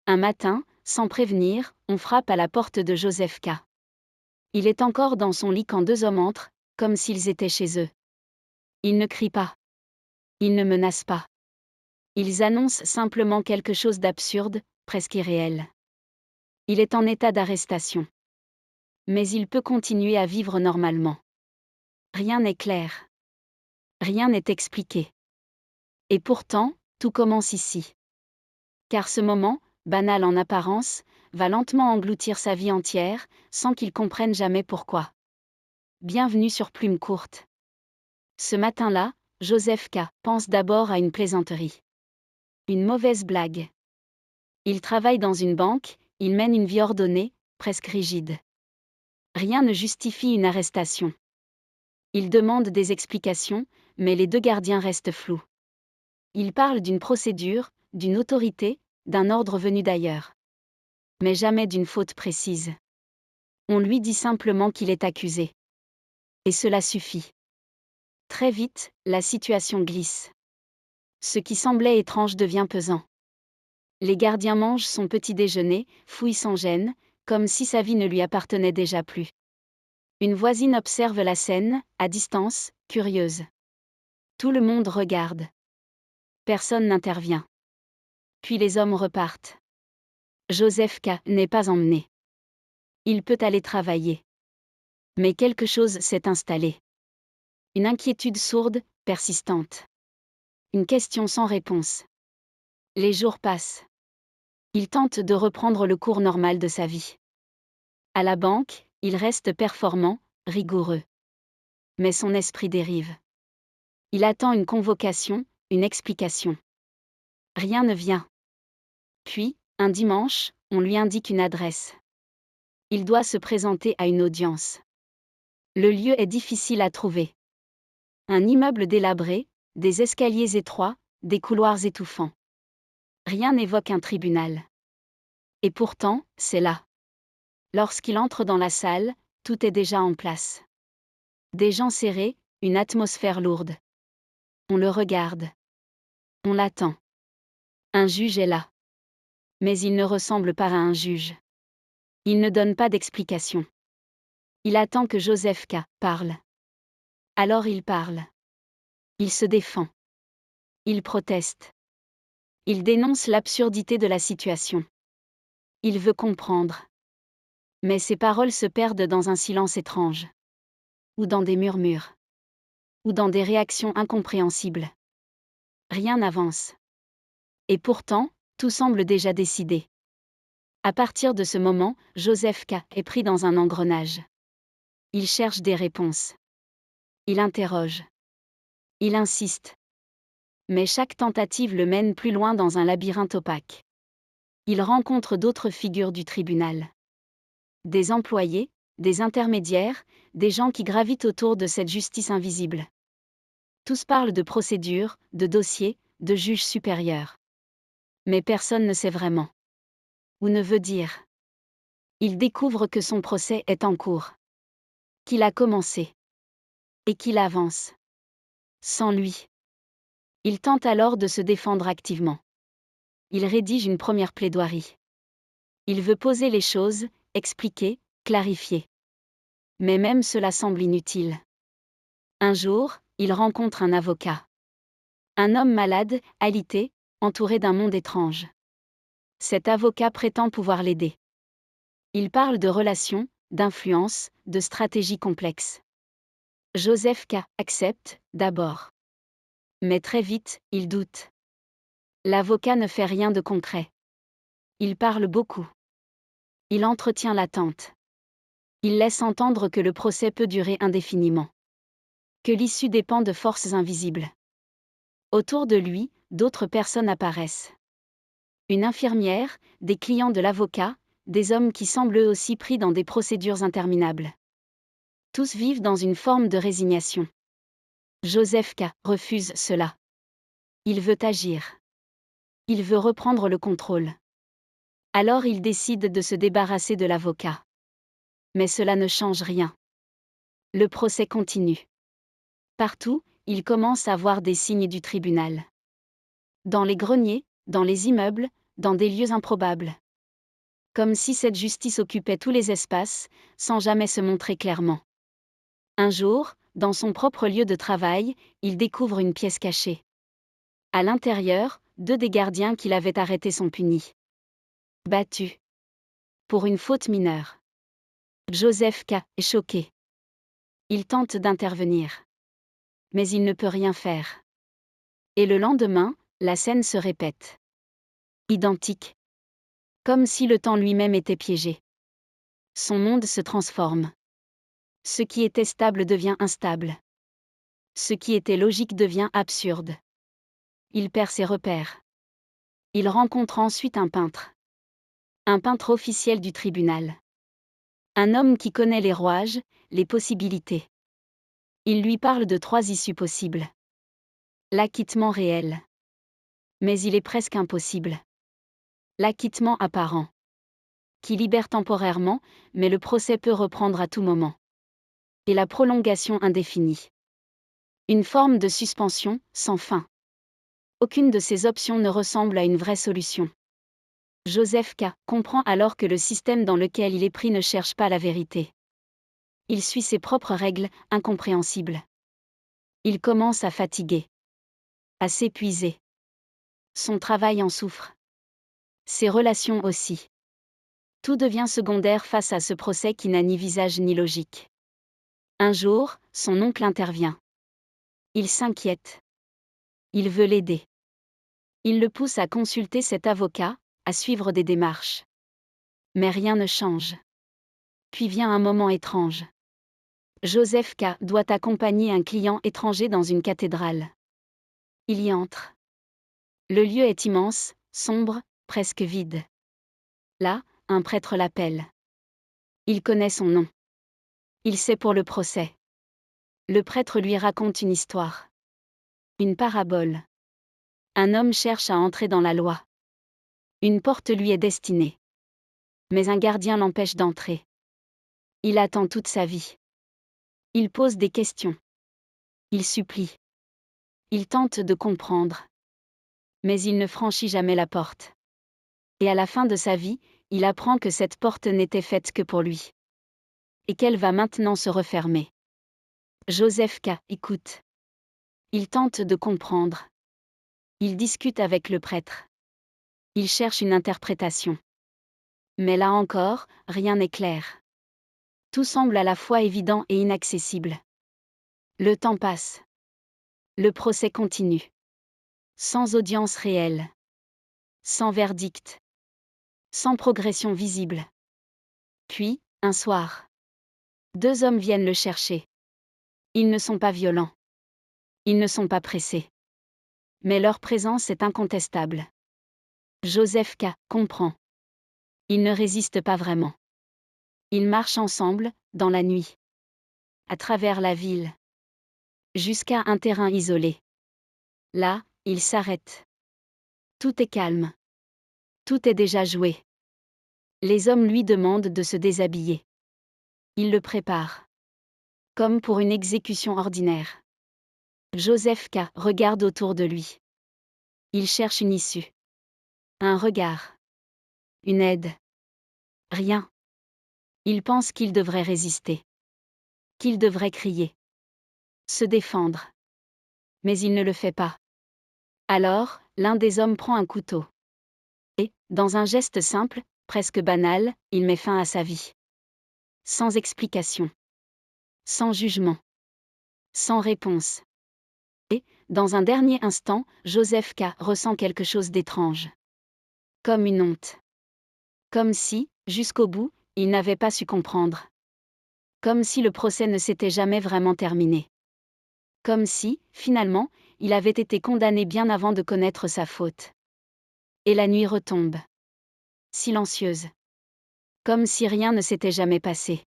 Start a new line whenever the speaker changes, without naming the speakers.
Un matin, sans prévenir, on frappe à la porte de Joseph K. Il est encore dans son lit quand deux hommes entrent, comme s'ils étaient chez eux. Ils ne crient pas. Ils ne menacent pas. Ils annoncent simplement quelque chose d'absurde, presque irréel. Il est en état d'arrestation. Mais il peut continuer à vivre normalement. Rien n'est clair. Rien n'est expliqué. Et pourtant, tout commence ici. Car ce moment, banal en apparence, va lentement engloutir sa vie entière, sans qu'il comprenne jamais pourquoi. Bienvenue sur Plume Courte. Ce matin-là, Joseph K. pense d'abord à une plaisanterie. Une mauvaise blague. Il travaille dans une banque, il mène une vie ordonnée, presque rigide. Rien ne justifie une arrestation. Il demande des explications, mais les deux gardiens restent flous. Il parle d'une procédure, d'une autorité, d'un ordre venu d'ailleurs. Mais jamais d'une faute précise. On lui dit simplement qu'il est accusé. Et cela suffit. Très vite, la situation glisse. Ce qui semblait étrange devient pesant. Les gardiens mangent son petit déjeuner, fouillent sans gêne, comme si sa vie ne lui appartenait déjà plus. Une voisine observe la scène, à distance, curieuse. Tout le monde regarde. Personne n'intervient. Puis les hommes repartent. Joseph K. n'est pas emmené. Il peut aller travailler. Mais quelque chose s'est installé. Une inquiétude sourde, persistante. Une question sans réponse. Les jours passent. Il tente de reprendre le cours normal de sa vie. À la banque, il reste performant, rigoureux. Mais son esprit dérive. Il attend une convocation, une explication. Rien ne vient. Puis, un dimanche, on lui indique une adresse. Il doit se présenter à une audience. Le lieu est difficile à trouver. Un immeuble délabré, des escaliers étroits, des couloirs étouffants. Rien n'évoque un tribunal. Et pourtant, c'est là. Lorsqu'il entre dans la salle, tout est déjà en place. Des gens serrés, une atmosphère lourde. On le regarde. On l'attend. Un juge est là. Mais il ne ressemble pas à un juge. Il ne donne pas d'explication. Il attend que Joseph K. parle. Alors il parle. Il se défend. Il proteste. Il dénonce l'absurdité de la situation. Il veut comprendre. Mais ses paroles se perdent dans un silence étrange. Ou dans des murmures. Ou dans des réactions incompréhensibles. Rien n'avance. Et pourtant, tout semble déjà décidé. À partir de ce moment, Joseph K. est pris dans un engrenage. Il cherche des réponses. Il interroge. Il insiste. Mais chaque tentative le mène plus loin dans un labyrinthe opaque. Il rencontre d'autres figures du tribunal. Des employés, des intermédiaires, des gens qui gravitent autour de cette justice invisible. Tous parlent de procédures, de dossiers, de juges supérieurs. Mais personne ne sait vraiment. Ou ne veut dire. Il découvre que son procès est en cours. Qu'il a commencé. Et qu'il avance. Sans lui. Il tente alors de se défendre activement. Il rédige une première plaidoirie. Il veut poser les choses, expliquer, clarifier. Mais même cela semble inutile. Un jour, il rencontre un avocat. Un homme malade, alité, entouré d'un monde étrange. Cet avocat prétend pouvoir l'aider. Il parle de relations, d'influence, de stratégies complexes. Joseph K. accepte, d'abord. Mais très vite, il doute. L'avocat ne fait rien de concret. Il parle beaucoup. Il entretient l'attente. Il laisse entendre que le procès peut durer indéfiniment. Que l'issue dépend de forces invisibles. Autour de lui, d'autres personnes apparaissent. Une infirmière, des clients de l'avocat, des hommes qui semblent eux aussi pris dans des procédures interminables. Tous vivent dans une forme de résignation. Joseph K. refuse cela. Il veut agir. Il veut reprendre le contrôle. Alors il décide de se débarrasser de l'avocat. Mais cela ne change rien. Le procès continue. Partout, il commence à voir des signes du tribunal. Dans les greniers, dans les immeubles, dans des lieux improbables. Comme si cette justice occupait tous les espaces, sans jamais se montrer clairement. Un jour, dans son propre lieu de travail, il découvre une pièce cachée. À l'intérieur, 2 des gardiens qui l'avaient arrêté sont punis. Battus. Pour une faute mineure. Joseph K. est choqué. Il tente d'intervenir. Mais il ne peut rien faire. Et le lendemain, la scène se répète. Identique. Comme si le temps lui-même était piégé. Son monde se transforme. Ce qui était stable devient instable. Ce qui était logique devient absurde. Il perd ses repères. Il rencontre ensuite un peintre. Un peintre officiel du tribunal. Un homme qui connaît les rouages, les possibilités. Il lui parle de 3 issues possibles. L'acquittement réel. Mais il est presque impossible. L'acquittement apparent. Qui libère temporairement, mais le procès peut reprendre à tout moment. Et la prolongation indéfinie. Une forme de suspension, sans fin. Aucune de ces options ne ressemble à une vraie solution. Joseph K. comprend alors que le système dans lequel il est pris ne cherche pas la vérité. Il suit ses propres règles, incompréhensibles. Il commence à fatiguer. À s'épuiser. Son travail en souffre. Ses relations aussi. Tout devient secondaire face à ce procès qui n'a ni visage ni logique. Un jour, son oncle intervient. Il s'inquiète. Il veut l'aider. Il le pousse à consulter cet avocat, à suivre des démarches. Mais rien ne change. Puis vient un moment étrange. Joseph K. doit accompagner un client étranger dans une cathédrale. Il y entre. Le lieu est immense, sombre, presque vide. Là, un prêtre l'appelle. Il connaît son nom. Il sait pour le procès. Le prêtre lui raconte une histoire. Une parabole. Un homme cherche à entrer dans la loi. Une porte lui est destinée. Mais un gardien l'empêche d'entrer. Il attend toute sa vie. Il pose des questions. Il supplie. Il tente de comprendre. Mais il ne franchit jamais la porte. Et à la fin de sa vie, il apprend que cette porte n'était faite que pour lui. Et qu'elle va maintenant se refermer. Joseph K. écoute. Il tente de comprendre. Il discute avec le prêtre. Il cherche une interprétation. Mais là encore, rien n'est clair. Tout semble à la fois évident et inaccessible. Le temps passe. Le procès continue. Sans audience réelle. Sans verdict. Sans progression visible. Puis, un soir. 2 hommes viennent le chercher. Ils ne sont pas violents. Ils ne sont pas pressés. Mais leur présence est incontestable. Joseph K. comprend. Ils ne résistent pas vraiment. Ils marchent ensemble, dans la nuit. À travers la ville. Jusqu'à un terrain isolé. Là, ils s'arrêtent. Tout est calme. Tout est déjà joué. Les hommes lui demandent de se déshabiller. Il le prépare. Comme pour une exécution ordinaire. Joseph K. regarde autour de lui. Il cherche une issue. Un regard. Une aide. Rien. Il pense qu'il devrait résister. Qu'il devrait crier. Se défendre. Mais il ne le fait pas. Alors, l'un des hommes prend un couteau. Et, dans un geste simple, presque banal, il met fin à sa vie. Sans explication. Sans jugement. Sans réponse. Et, dans un dernier instant, Joseph K. ressent quelque chose d'étrange. Comme une honte. Comme si, jusqu'au bout, il n'avait pas su comprendre. Comme si le procès ne s'était jamais vraiment terminé. Comme si, finalement, il avait été condamné bien avant de connaître sa faute. Et la nuit retombe. Silencieuse. Comme si rien ne s'était jamais passé.